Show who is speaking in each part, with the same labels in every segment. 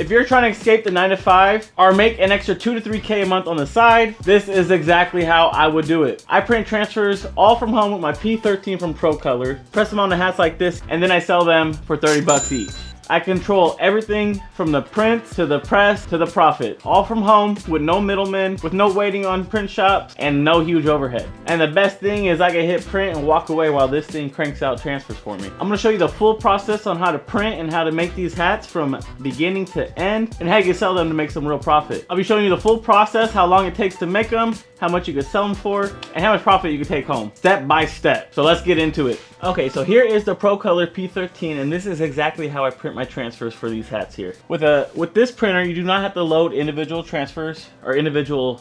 Speaker 1: If you're trying to escape the 9 to 5 or make an extra 2 to 3K a month on the side, this is exactly how I would do it. I print transfers all from home with my P13 from Procolored, press them on the hats like this, and then I sell them for 30 bucks each. I control everything from the print to the press to the profit. All from home with no middlemen, with no waiting on print shops, and no huge overhead. And the best thing is I can hit print and walk away while this thing cranks out transfers for me. I'm gonna show you the full process on how to print and how to make these hats from beginning to end, and how you can sell them to make some real profit. I'll be showing you the full process, how long it takes to make them, how much you can sell them for, and how much profit you can take home, step by step. So let's get into it. Okay, so here is the Procolored P13, and this is exactly how I print my transfers for these hats here. With this printer, you do not have to load individual transfers or individual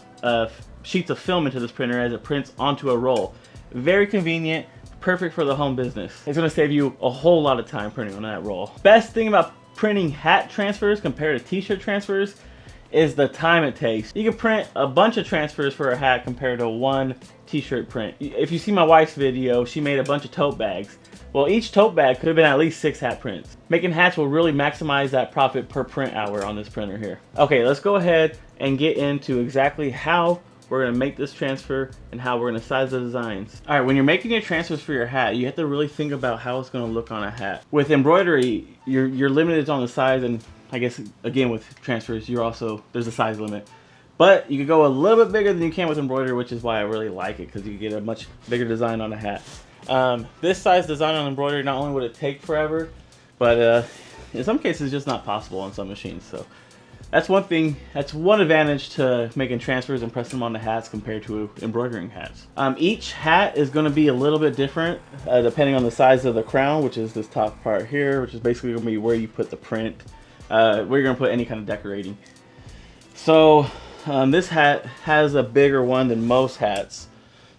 Speaker 1: sheets of film into this printer, as it prints onto a roll. Very convenient, perfect for the home business. It's gonna save you a whole lot of time printing on that roll. Best thing about printing hat transfers compared to t-shirt transfers is the time it takes. You can print a bunch of transfers for a hat compared to one t-shirt print. If you see my wife's video, she made a bunch of tote bags. Well, each tote bag could have been at least 6 hat prints. Making hats will really maximize that profit per print hour on this printer here. Okay, let's go ahead and get into exactly how we're gonna make this transfer and how we're gonna size the designs. All right, when you're making your transfers for your hat, you have to really think about how it's gonna look on a hat. With embroidery, you're limited on the size, and I guess again with transfers, there's a size limit. But you can go a little bit bigger than you can with embroidery, which is why I really like it, because you can get a much bigger design on a hat. This size design on embroidery, not only would it take forever, but in some cases it's just not possible on some machines. So that's one thing, that's one advantage to making transfers and pressing them on the hats compared to embroidering hats. Each hat is going to be a little bit different depending on the size of the crown, which is this top part here, which is basically going to be where you put the print, where you're going to put any kind of decorating. So this hat has a bigger one than most hats,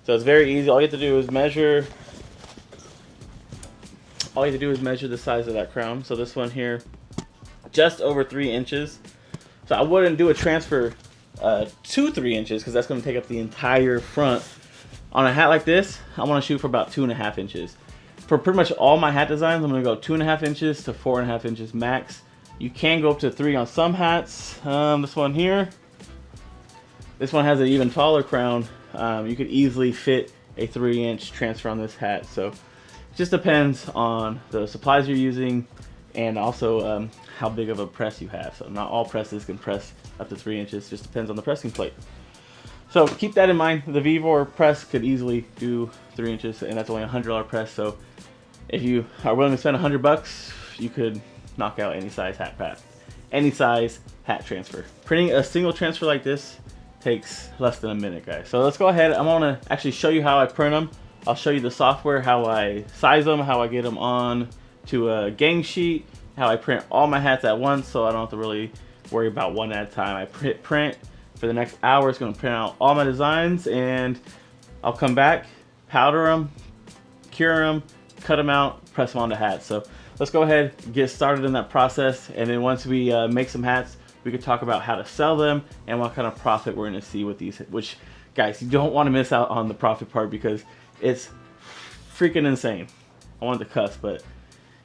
Speaker 1: so it's very easy. All you have to do is measure the size of that crown. So this one here, just over 3 inches. So I wouldn't do a transfer to 3 inches, because that's going to take up the entire front. On a hat like this, I want to shoot for about 2.5 inches. For pretty much all my hat designs, I'm going to go 2.5 inches to 4.5 inches max. You can go up to 3 on some hats. This one here, this one has an even taller crown. You could easily fit a 3-inch transfer on this hat. So it just depends on the supplies you're using, and also how big of a press you have. So not all presses can press up to 3 inches, just depends on the pressing plate. So keep that in mind. The Vevor press could easily do 3 inches, and that's only a $100 press. So if you are willing to spend $100, you could knock out any size hat transfer. Printing a single transfer like this takes less than a minute, guys. So let's go ahead. I'm gonna actually show you how I print them. I'll show you the software, how I size them, how I get them on to a gang sheet, how I print all my hats at once, so I don't have to really worry about one at a time. I hit print for the next hour. It's going to print out all my designs, and I'll come back, powder them, cure them, cut them out, press them onto hats. So let's go ahead, get started in that process, and then once we make some hats, we could talk about how to sell them and what kind of profit we're going to see with these, which, guys, you don't want to miss out on the profit part, because it's freaking insane. I wanted to cuss, but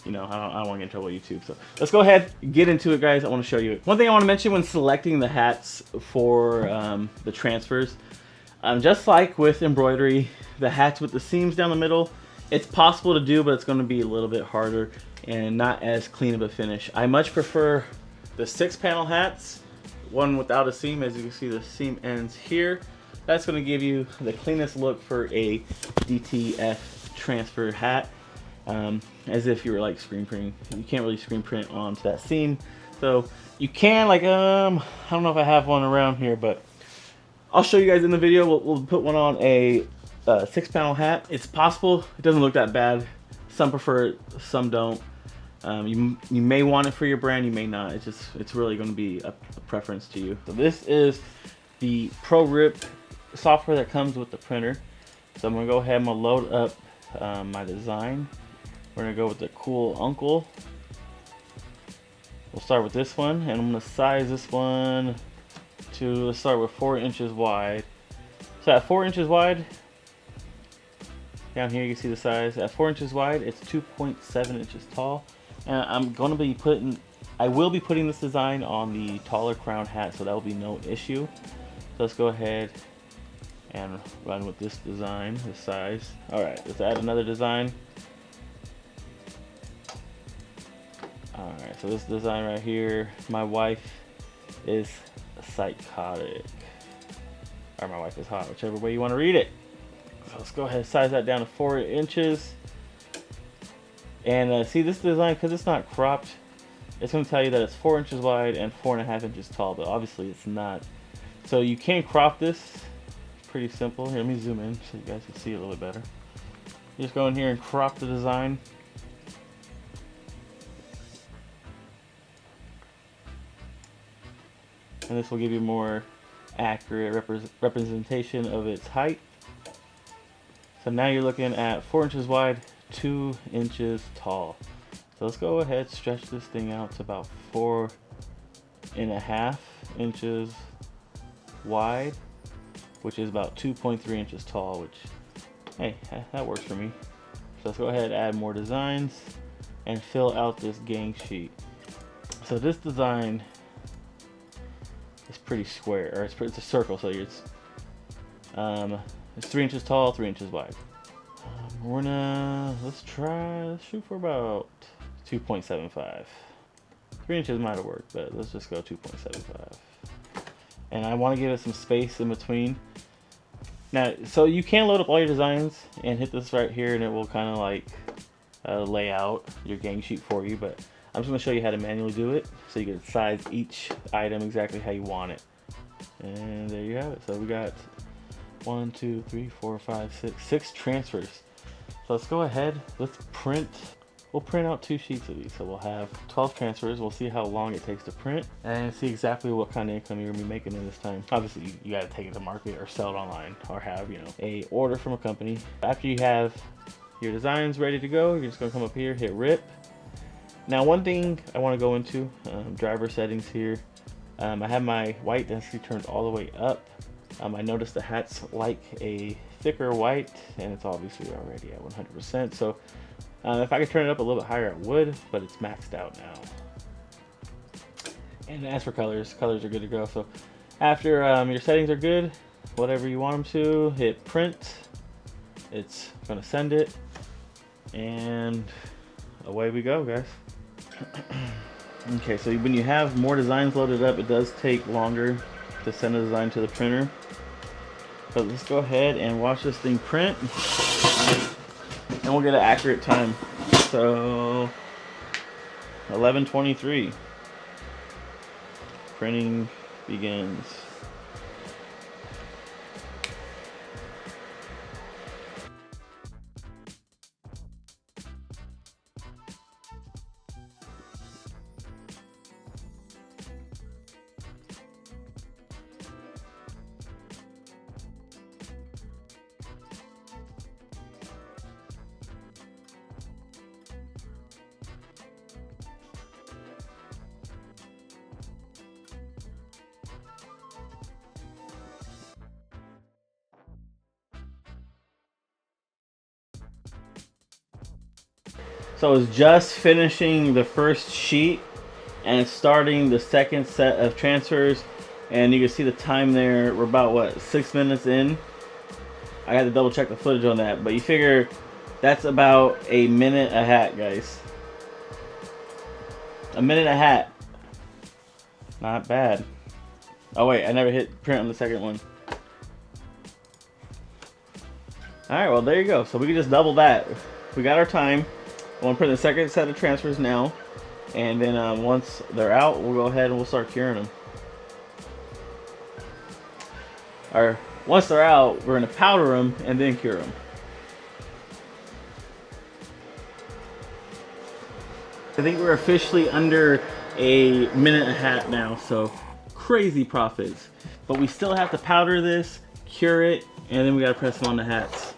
Speaker 1: you know, I don't want to get in trouble with YouTube. So let's go ahead, get into it, guys. I want to show you. One thing I want to mention when selecting the hats for the transfers, just like with embroidery, the hats with the seams down the middle, it's possible to do, but it's going to be a little bit harder and not as clean of a finish. I much prefer the 6-panel hats, one without a seam. As you can see, the seam ends here. That's going to give you the cleanest look for a DTF transfer hat. As if you were like screen printing. You can't really screen print onto that seam, so you can, like, I don't know if I have one around here, but I'll show you guys in the video. We'll put one on a 6-panel hat. It's possible. It doesn't look that bad. Some prefer it, some don't. You may want it for your brand, you may not. It's really going to be a preference to you. So this is the Procolored software that comes with the printer. So I'm gonna go ahead and I'm gonna load up my design. We're gonna go with the cool uncle. We'll start with this one, and I'm gonna size this one to, let's start with 4 inches wide. So at 4 inches wide, down here you can see the size. At 4 inches wide, it's 2.7 inches tall. And I'm gonna be putting I will be putting this design on the taller crown hat, so that will be no issue. So let's go ahead and run with this design, this size. Alright, let's add another design. Alright, so this design right here, my wife is psychotic. Or my wife is hot, whichever way you want to read it. So let's go ahead and size that down to 4 inches. And see, this design, because it's not cropped, it's going to tell you that it's 4 inches wide and 4.5 inches tall, but obviously it's not. So you can crop this. Pretty simple. Here, let me zoom in so you guys can see it a little bit better. You just go in here and crop the design. And this will give you more accurate representation of its height. So now you're looking at 4 inches wide, 2 inches tall. So let's go ahead, stretch this thing out to about 4.5 inches wide, which is about 2.3 inches tall, which, hey, that works for me. So let's go ahead and add more designs and fill out this gang sheet. So this design is pretty square, or it's a circle, so it's 3 inches tall, 3 inches wide. Let's shoot for about 2.75. 3 inches might have worked, but let's just go 2.75. And I want to give it some space in between. Now, so you can load up all your designs and hit this right here, and it will kind of like lay out your gang sheet for you, but I'm just going to show you how to manually do it so you can size each item exactly how you want it. And there you have it. So we got 1, 2, 3, 4, 5, 6 transfers. So let's go ahead, let's print. We'll print out 2 sheets of these. So we'll have 12 transfers. We'll see how long it takes to print and see exactly what kind of income you're gonna be making in this time. Obviously, you gotta take it to market or sell it online or have, a order from a company. After you have your designs ready to go, you're just gonna come up here, hit rip. Now, one thing I wanna go into, driver settings here. I have my white density turned all the way up. I noticed the hats like a thicker white, and it's obviously already at 100%. So if I could turn it up a little bit higher, I would, but it's maxed out now. And as for colors are good to go. So after your settings are good, whatever you want them to, hit print. It's gonna send it, and away we go, guys. Okay, so when you have more designs loaded up, it does take longer to send a design to the printer. But let's go ahead and watch this thing print, and we'll get an accurate time. So 11:23, printing begins. So it's just finishing the first sheet and it's starting the second set of transfers, and you can see the time there. We're about, what, 6 minutes in. I had to double check the footage on that, but you figure that's about a minute a hat, guys. A minute a hat. Not bad. Oh wait, I never hit print on the second one. Alright, well there you go. So we can just double that. We got our time. I'm going to print the second set of transfers now, and then once they're out, we'll go ahead and we'll start curing them. Or once they're out, we're going to powder them and then cure them. I think we're officially under a minute a hat now, so crazy profits. But we still have to powder this, cure it, and then we got to press them on the hats.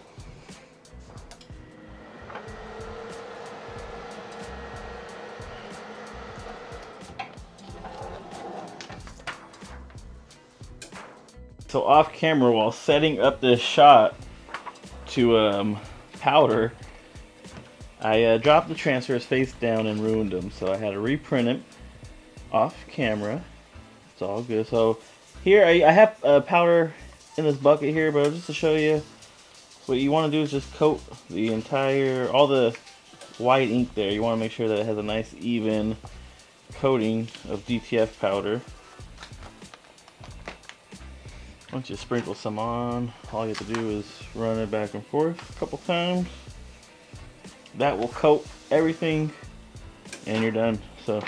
Speaker 1: So off camera, while setting up this shot to powder, I dropped the transfers face down and ruined them. So I had to reprint it. off camera. It's all good. So here I have powder in this bucket here, but just to show you, what you want to do is just coat the entire, all the white ink there. You want to make sure that it has a nice even coating of DTF powder. Once you sprinkle some on, all you have to do is run it back and forth a couple times. That will coat everything and you're done. So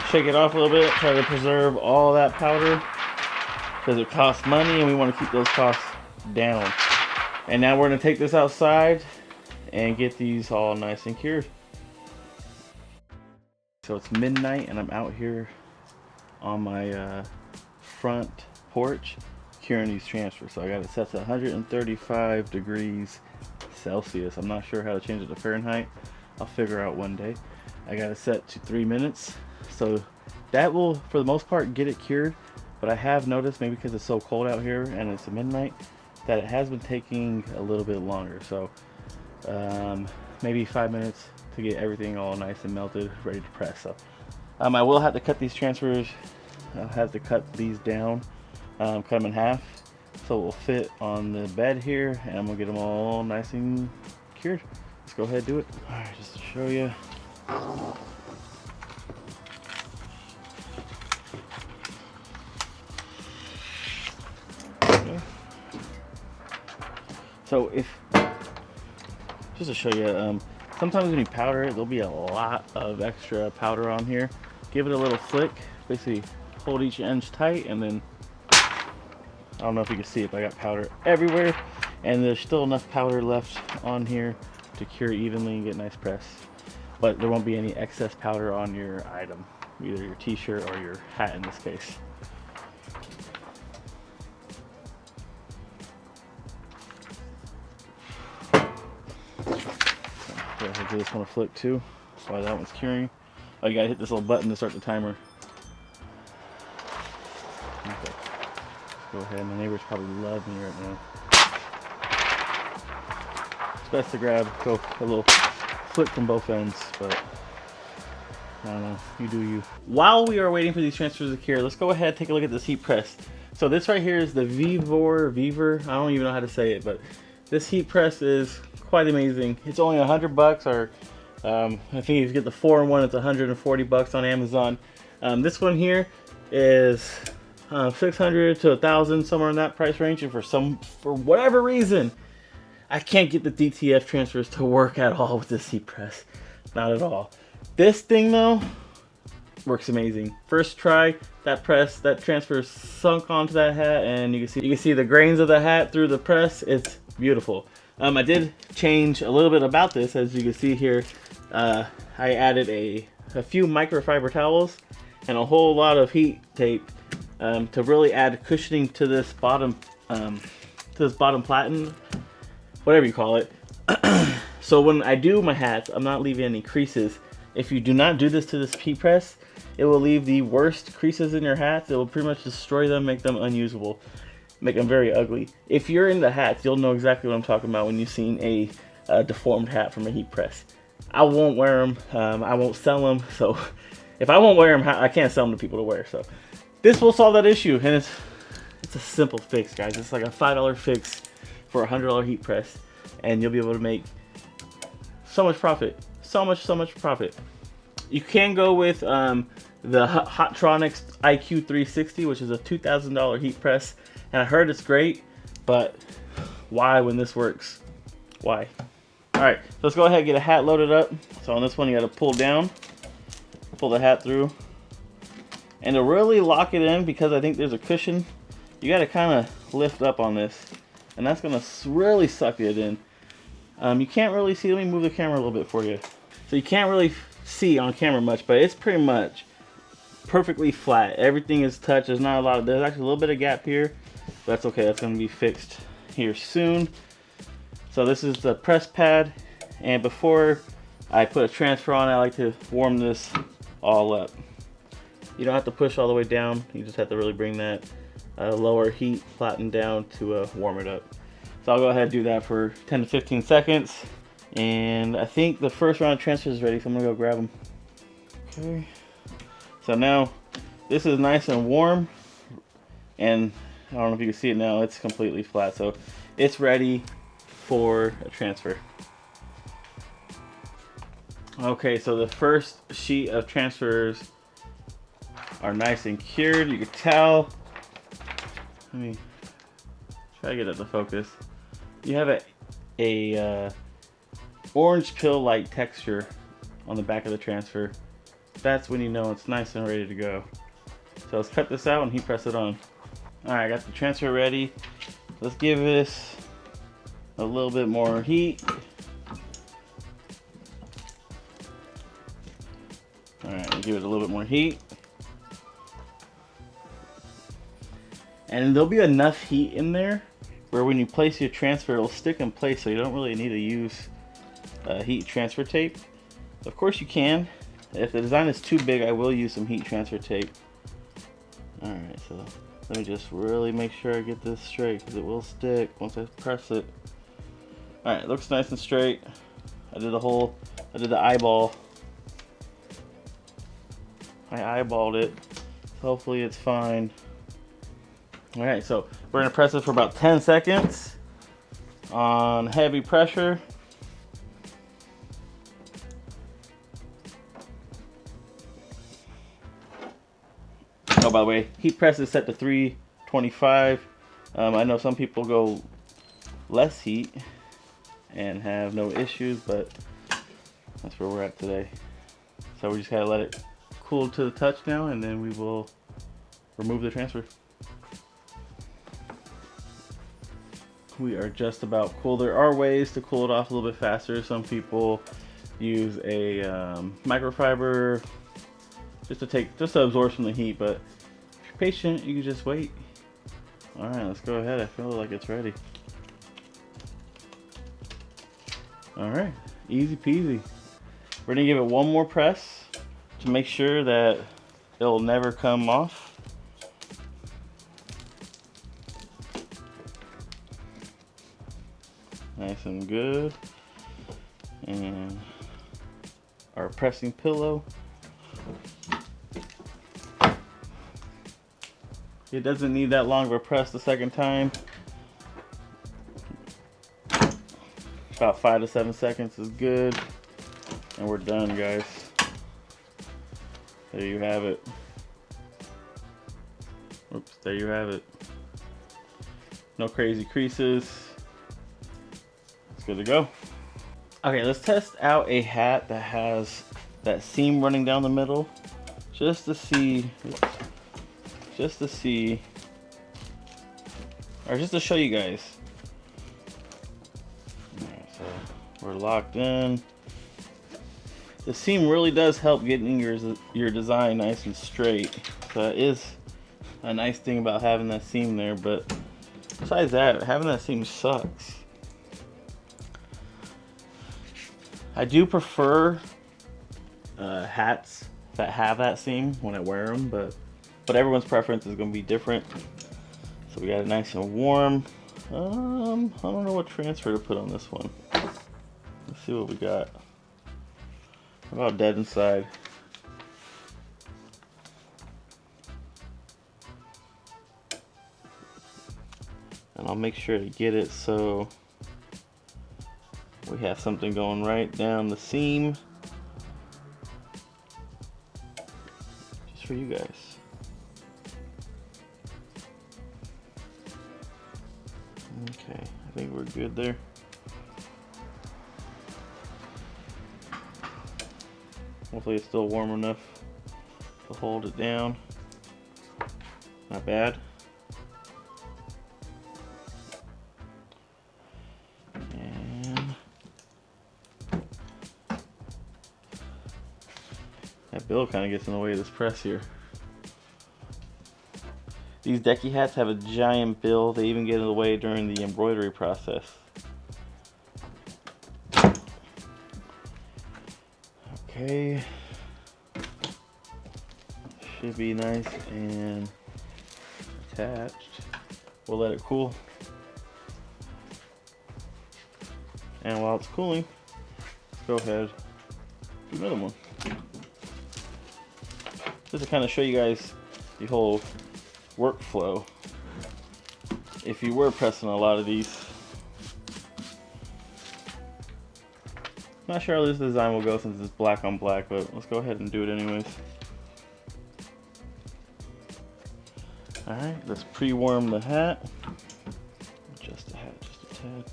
Speaker 1: shake it off a little bit, try to preserve all that powder because it costs money and we want to keep those costs down. And now we're going to take this outside and get these all nice and cured. So it's midnight and I'm out here on my front porch curing these transfers. So I got it set to 135 degrees Celsius. I'm not sure how to change it to Fahrenheit. I'll figure out one day. I got it set to 3 minutes. So that will, for the most part, get it cured. But I have noticed, maybe because it's so cold out here and it's midnight, that it has been taking a little bit longer. So maybe 5 minutes to get everything all nice and melted, ready to press. So I will have to cut these transfers. I'll have to cut these down, cut them in half, so it will fit on the bed here, and I'm gonna get them all nice and cured. Let's go ahead and do it. All right, just to show you. Okay. So just to show you, sometimes when you powder it, there'll be a lot of extra powder on here. Give it a little flick, basically hold each edge tight, and then, I don't know if you can see it, but I got powder everywhere, and there's still enough powder left on here to cure evenly and get nice press. But there won't be any excess powder on your item, either your t-shirt or your hat in this case. Go ahead and give this one a flick too, while that one's curing. Oh, you gotta hit this little button to start the timer. Okay. Go ahead, my neighbors probably love me right now. It's best to go a little flick from both ends, but I don't know, you do you. While we are waiting for these transfers to cure, let's go ahead and take a look at this heat press. So this right here is the Vevor, I don't even know how to say it, but this heat press is quite amazing. It's only $100, or I think if you get the 4-in-1, it's $140 on Amazon. This one here is 600 to 1,000, somewhere in that price range. And for whatever reason, I can't get the DTF transfers to work at all with this heat press. Not at all. This thing though works amazing. First try, that transfer sunk onto that hat, and you can see the grains of the hat through the press. It's beautiful. I did change a little bit about this, as you can see here. I added a few microfiber towels and a whole lot of heat tape to really add cushioning to this bottom platen, whatever you call it. So when I do my hats, I'm not leaving any creases. If you do not do this to this heat press, it will leave the worst creases in your hats. It will pretty much destroy them, make them unusable, make them very ugly. If you're into hats, you'll know exactly what I'm talking about when you've seen a deformed hat from a heat press. I won't wear them. I won't sell them. So if I won't wear them, I can't sell them to people to wear. So this will solve that issue, and it's a simple fix, guys. It's like a $5 fix for a $100 heat press, and you'll be able to make so much profit. So much profit. You can go with the Hotronix IQ 360, which is a $2,000 heat press, and I heard it's great, but why when this works? Why? Alright, so let's go ahead and get a hat loaded up. So on this one, you got to pull down, pull the hat through, and to really lock it in, because I think there's a cushion, you got to kind of lift up on this, and that's going to really suck it in. You can't really see. Let me move the camera a little bit for you. So you can't really see on camera much, but it's pretty much perfectly flat. Everything is touched. There's not a lot of, there's actually a little bit of gap here, but that's okay. That's going to be fixed here soon. So this is the press pad, and before I put a transfer on, I like to warm this all up. You don't have to push all the way down. You just have to really bring that lower heat platen down to warm it up. So I'll go ahead and do that for 10 to 15 seconds. And I think the first round of transfers is ready, so I'm gonna go grab them. Okay. So So now this is nice and warm, and I don't know if you can see it now, it's completely flat. So it's ready for a transfer. Okay, so the first sheet of transfers are nice and cured. You can tell. Let me try to get it to focus. You have a orange pill-like texture on the back of the transfer. That's when you know it's nice and ready to go. So let's cut this out and heat press it on. Alright, I got the transfer ready. Let's give this a little bit more heat. Alright, give it a little bit more heat. And there'll be enough heat in there where when you place your transfer, it'll stick in place, so you don't really need to use heat transfer tape. Of course you can. If the design is too big, I will use some heat transfer tape. Alright, so let me just really make sure I get this straight, because it will stick once I press it. Alright, it looks nice and straight. I did the eyeball. I eyeballed it. So hopefully it's fine. Alright, so we're going to press it for about 10 seconds on heavy pressure. Oh, by the way, heat press is set to 325. I know some people go less heat and have no issues, but that's where we're at today. So we just gotta let it cool to the touch now, and then we will remove the transfer. We are just about cool. There are ways to cool it off a little bit faster. Some people use a microfiber just to absorb some of the heat, but if you're patient, you can just wait. Alright, let's go ahead. I feel like it's ready. Alright, easy peasy. We're gonna give it one more press to make sure that it'll never come off. Nice and good. And our pressing pillow. It doesn't need that long of a press the second time. About 5 to 7 seconds is good. And we're done, guys. There you have it. Oops, there you have it. No crazy creases. It's good to go. Okay, let's test out a hat that has that seam running down the middle. Just to see, or just to show you guys. Alright, so we're locked in. The seam really does help getting your design nice and straight. So that is a nice thing about having that seam there, but besides that, having that seam sucks. I do prefer hats that have that seam when I wear them, but everyone's preference is going to be different. So we got it nice and warm. I don't know what transfer to put on this one. Let's see what we got. How about dead inside? And I'll make sure to get it so we have something going right down the seam. Just for you guys. Okay, I think we're good there. Hopefully it's still warm enough to hold it down. Not bad. And that bill kind of gets in the way of this press here. These decky hats have a giant bill. They even get in the way during the embroidery process. Okay. Should be nice and attached. We'll let it cool. And while it's cooling, let's go ahead and do another one. just to kind of show you guys the whole workflow. If you were pressing a lot of these, not sure how this design will go since it's black on black, but let's go ahead and do it anyways. Alright, let's pre-warm the hat. Just a hat, just a tad.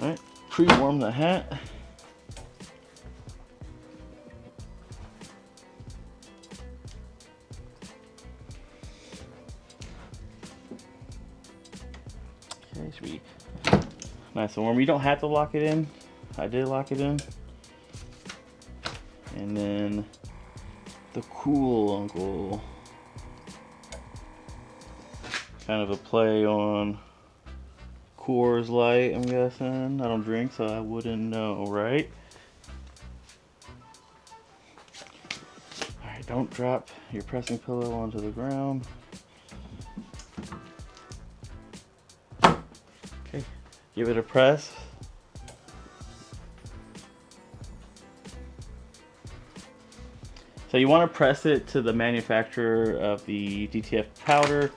Speaker 1: Alright, pre-warm the hat. Okay, should be nice and warm. You don't have to lock it in. I did lock it in. And then the cool uncle. Kind of a play on Coors Light, I'm guessing. I don't drink, so I wouldn't know, right? Alright, don't drop your pressing pillow onto the ground. Okay, give it a press. So you want to press it to the manufacturer of the DTF powder.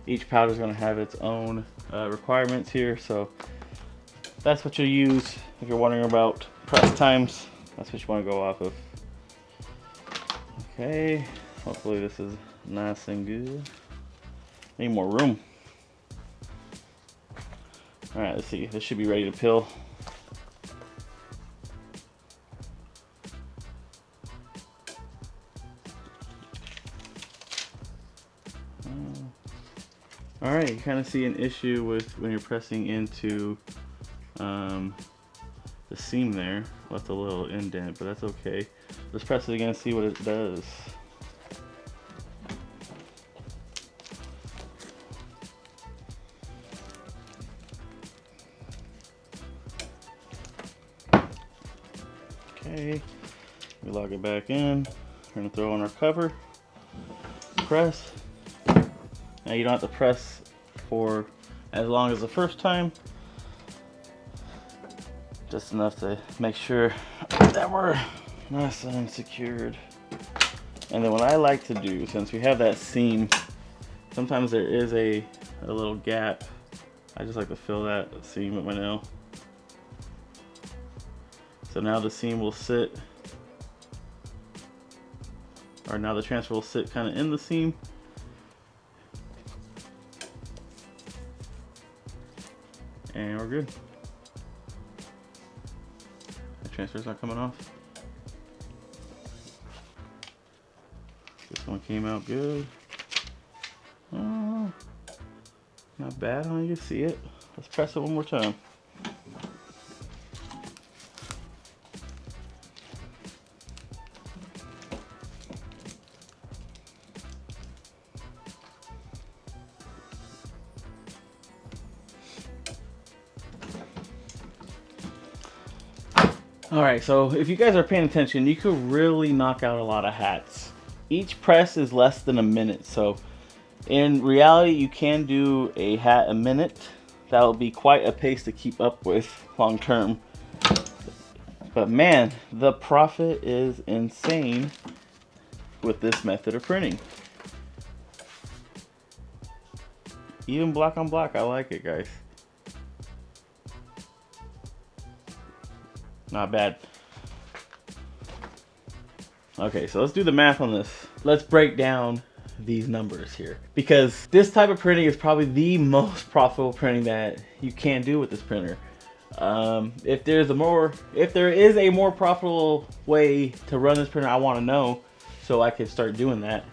Speaker 1: Each powder is going to have its own requirements here, so that's what you'll use if you're wondering about press times. That's what you want to go off of. Okay, hopefully this is nice and good. Need more room. All right, let's see. This should be ready to pill. Alright, you kind of see an issue with when you're pressing into the seam there. Left a little indent, but that's okay. Let's press it again and see what it does. Okay, we log it back in. We're going to throw on our cover. Press. Now you don't have to press for as long as the first time. Just enough to make sure that we're nice and secured. And then what I like to do, since we have that seam, sometimes there is a little gap. I just like to fill that seam with my nail. So now the seam will sit, or now the transfer will sit kind of in the seam. And we're good. The transfer's not coming off. This one came out good. Oh, not bad, huh? You can see it. Let's press it one more time. Alright, so if you guys are paying attention, you could really knock out a lot of hats. Each press is less than a minute, so in reality you can do a hat a minute. That will be quite a pace to keep up with long term. But man, the profit is insane with this method of printing. Even black on black, I like it, guys. Not bad. Okay, so let's do the math on this. Let's break down these numbers here, because this type of printing is probably the most profitable printing that you can do with this printer. If there is a more profitable way to run this printer, I want to know so I can start doing that.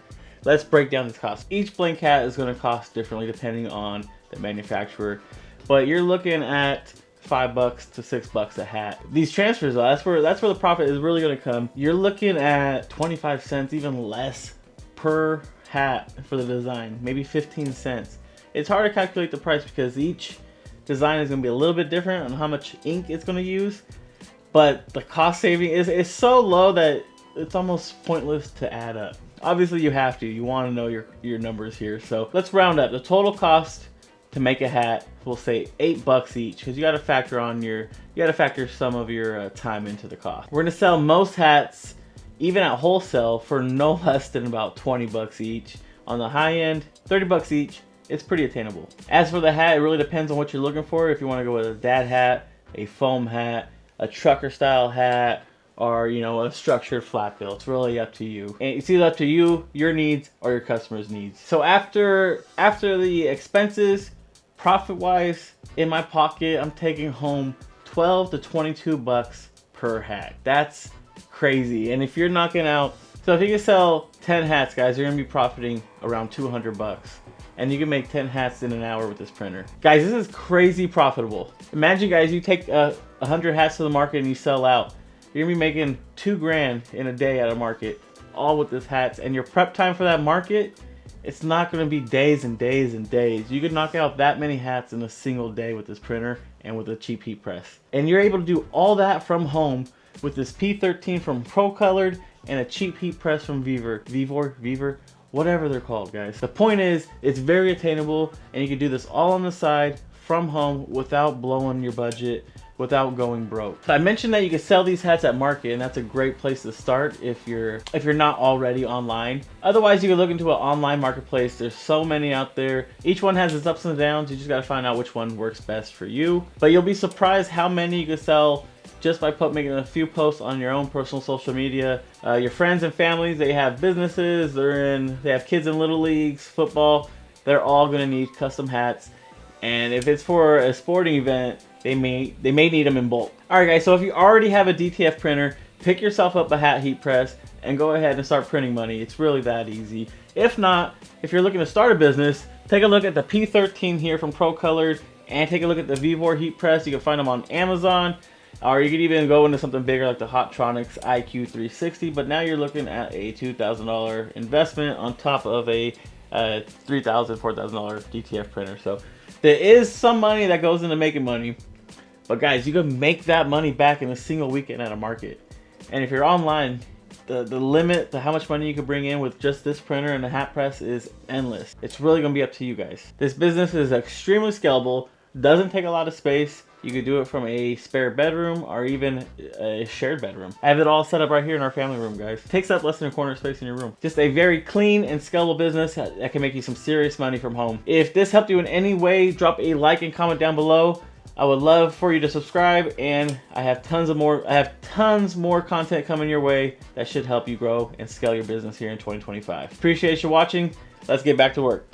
Speaker 1: Let's break down this cost. Each blank hat is going to cost differently depending on the manufacturer, but you're looking at $5 to $6 a hat. These transfers, though, that's where the profit is really going to come. You're looking at 25 cents, even less per hat for the design, maybe 15 cents. It's hard to calculate the price because each design is going to be a little bit different on how much ink it's going to use, but the cost saving is so low that it's almost pointless to add up. Obviously you have to, you want to know your numbers here. So let's round up. The total cost to make a hat, we'll say $8 each, because you got to factor some of your time into the cost. We're going to sell most hats even at wholesale for no less than about 20 bucks each. On the high end, 30 bucks each. It's pretty attainable. As for the hat, it really depends on what you're looking for. If you want to go with a dad hat, a foam hat, a trucker style hat, or a structured flat bill. It's really up to you. And it's either up to you, your needs, or your customer's needs. So after the expenses, profit-wise, in my pocket, I'm taking home 12 to 22 bucks per hat. That's crazy. And if you're knocking out, so if you can sell 10 hats, guys, you're gonna be profiting around 200 bucks. And you can make 10 hats in an hour with this printer. Guys, this is crazy profitable. Imagine, guys, you take 100 hats to the market and you sell out. You're gonna be making 2 grand in a day at a market, all with this hats. And your prep time for that market, it's not gonna be days and days and days. You could knock out that many hats in a single day with this printer and with a cheap heat press. And you're able to do all that from home with this P13 from Procolored and a cheap heat press from Vevor, whatever they're called, guys. The point is, it's very attainable, and you can do this all on the side from home without blowing your budget, without going broke. So I mentioned that you can sell these hats at market, and that's a great place to start if you're not already online. Otherwise, you can look into an online marketplace. There's so many out there. Each one has its ups and downs. You just gotta find out which one works best for you. But you'll be surprised how many you can sell just by making a few posts on your own personal social media. Your friends and families, they have businesses, they have kids in little leagues, football. They're all gonna need custom hats. And if it's for a sporting event, they may need them in bulk. All right, guys, so if you already have a DTF printer, pick yourself up a hat heat press and go ahead and start printing money. It's really that easy. If not, if you're looking to start a business, take a look at the P13 here from Procolored and take a look at the Vevor heat press. You can find them on Amazon. Or you could even go into something bigger like the Hotronix IQ360, but now you're looking at a $2,000 investment on top of a $3,000, $4,000 DTF printer. So there is some money that goes into making money, but guys, you can make that money back in a single weekend at a market. And if you're online, the limit to how much money you can bring in with just this printer and the hat press is endless. It's really gonna be up to you guys. This business is extremely scalable, doesn't take a lot of space. You could do it from a spare bedroom or even a shared bedroom. I have it all set up right here in our family room, guys. It takes up less than a corner space in your room. Just a very clean and scalable business that can make you some serious money from home. If this helped you in any way, drop a like and comment down below. I would love for you to subscribe, and I have tons more content coming your way that should help you grow and scale your business here in 2025. Appreciate you watching. Let's get back to work.